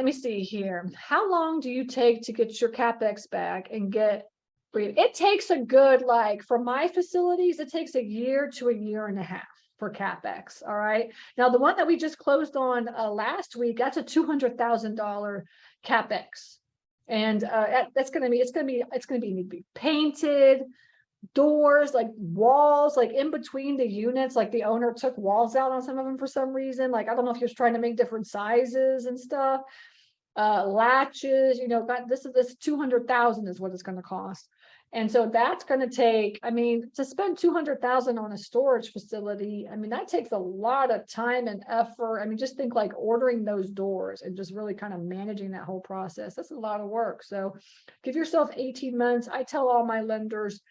me see here. How long do you take to get your CapEx back and get? It takes a good, like for my facilities, it takes a year to a year and a half for CapEx. All right. Now the one that we just closed on last week, that's a $200,000 CapEx, and that's going to be need to be painted, doors, like walls, like in between the units, like the owner took walls out on some of them for some reason. Like, I don't know if he was trying to make different sizes and stuff. Latches, this 200,000 is what it's going to cost. And so that's going to take, I mean, to spend 200,000 on a storage facility, I mean, that takes a lot of time and effort. I mean, just think like ordering those doors and just really kind of managing that whole process. That's a lot of work. So give yourself 18 months. I tell all my lenders,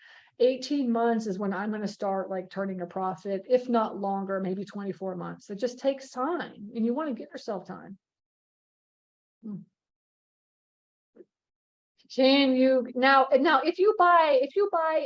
18 months is when I'm going to start like turning a profit, if not longer, maybe 24 months. It just takes time, and you want to give yourself time. Can you now if you buy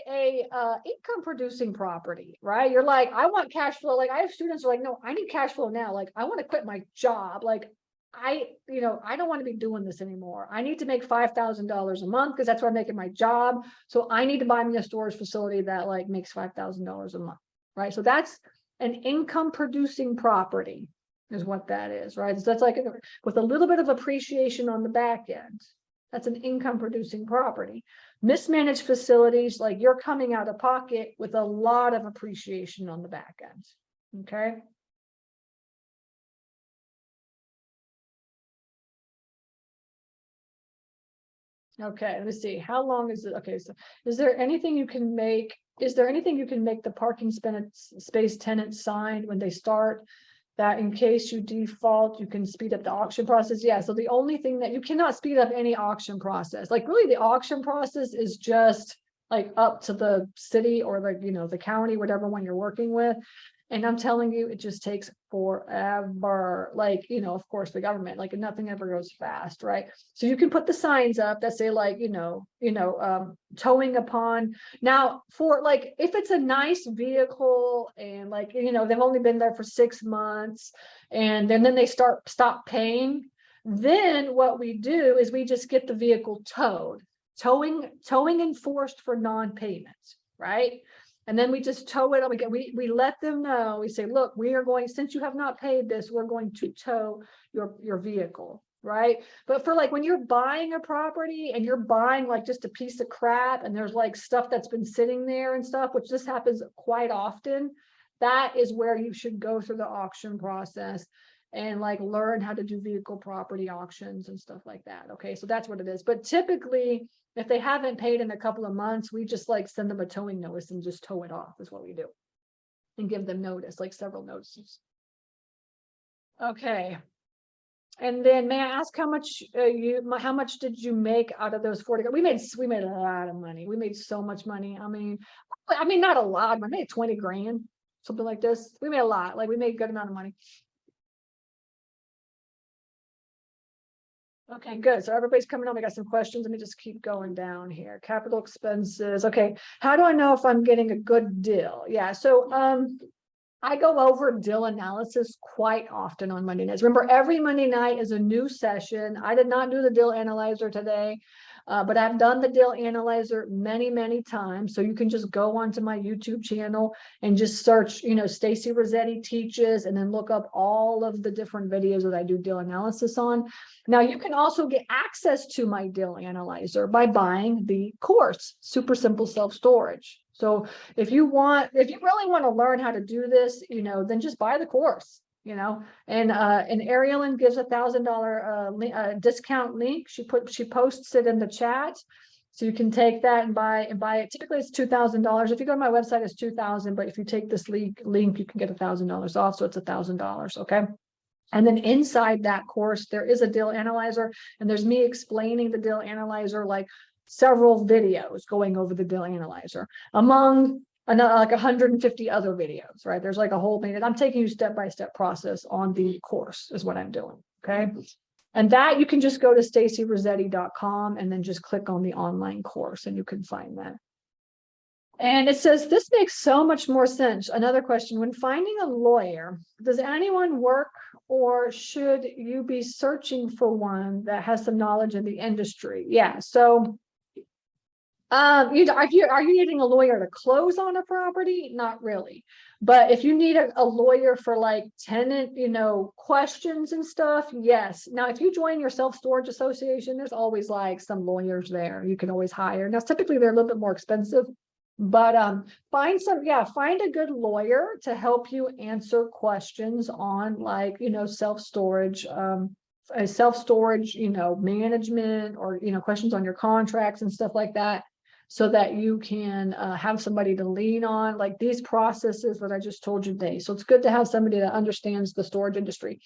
a income producing property, right? You're like, I want cash flow. Like I have students who are like, no, I need cash flow now. Like I want to quit my job. Like I don't want to be doing this anymore. I need to make $5,000 a month because that's what I'm making my job. So I need to buy me a storage facility that like makes $5,000 a month, right? So that's an income producing property is what that is, right? So that's like with a little bit of appreciation on the back end. That's an income producing property. Mismanaged facilities, like you're coming out of pocket with a lot of appreciation on the back end. Okay. Okay, let me see. How long is it? Okay, so is there anything you can make? Is there anything you can make the parking space tenant sign when they start, that in case you default, you can speed up the auction process? Yeah, so the only thing that you cannot speed up any auction process, like really the auction process is just like up to the city or the county, whatever one you're working with. And I'm telling you, it just takes forever. Like, of course, the government, like nothing ever goes fast, right? So you can put the signs up that say like, towing upon. Now for like, if it's a nice vehicle and like, they've only been there for 6 months and then they stop paying, then what we do is we just get the vehicle towing enforced for non-payment, right? And then we just tow it. We let them know. We say, look, we are going, since you have not paid this, we're going to tow your vehicle, right? But for like when you're buying a property and you're buying like just a piece of crap and there's like stuff that's been sitting there and stuff, which this happens quite often, that is where you should go through the auction process and like learn how to do vehicle property auctions and stuff like that. Okay, so that's what it is. But typically, if they haven't paid in a couple of months, we just like send them a towing notice and just tow it off is what we do, and give them notice, like several notices. Okay. And then may I ask how much did you make out of those 40? We made a lot of money. We made so much money. I mean, not a lot, but I made 20 grand, something like this. We made a lot, like we made a good amount of money. Okay, good. So everybody's coming on. We got some questions. Let me just keep going down here. Capital expenses. Okay. How do I know if I'm getting a good deal? Yeah. So I go over deal analysis quite often on Monday nights. Remember, every Monday night is a new session. I did not do the deal analyzer today, but I've done the deal analyzer many, many times. So you can just go onto my YouTube channel and just search, Stacy Rossetti teaches, and then look up all of the different videos that I do deal analysis on. Now, you can also get access to my deal analyzer by buying the course, Super Simple Self-Storage. So if you really want to learn how to do this, then just buy the course, and Ariellen gives $1,000 discount link. She posts it in the chat. So you can take that and buy it. Typically it's $2,000. If you go to my website, it's $2,000, but if you take this link, you can get $1,000 off. So it's $1,000. Okay. And then inside that course, there is a deal analyzer, and there's me explaining the deal analyzer, like several videos going over the deal analyzer among like 150 other videos, right? There's like a whole thing, and I'm taking you step-by-step process on the course is what I'm doing. Okay. And that you can just go to stacyrossetti.com and then just click on the online course and you can find that. And it says, this makes so much more sense. Another question, when finding a lawyer, does anyone work or should you be searching for one that has some knowledge in the industry? Yeah, so are you needing a lawyer to close on a property? Not really. But if you need a lawyer for like tenant, questions and stuff, yes. Now, if you join your self-storage association, there's always like some lawyers there you can always hire. Now, typically they're a little bit more expensive, but find a good lawyer to help you answer questions on like, self-storage, management, or questions on your contracts and stuff like that, so that you can have somebody to lean on, like these processes that I just told you today. So it's good to have somebody that understands the storage industry.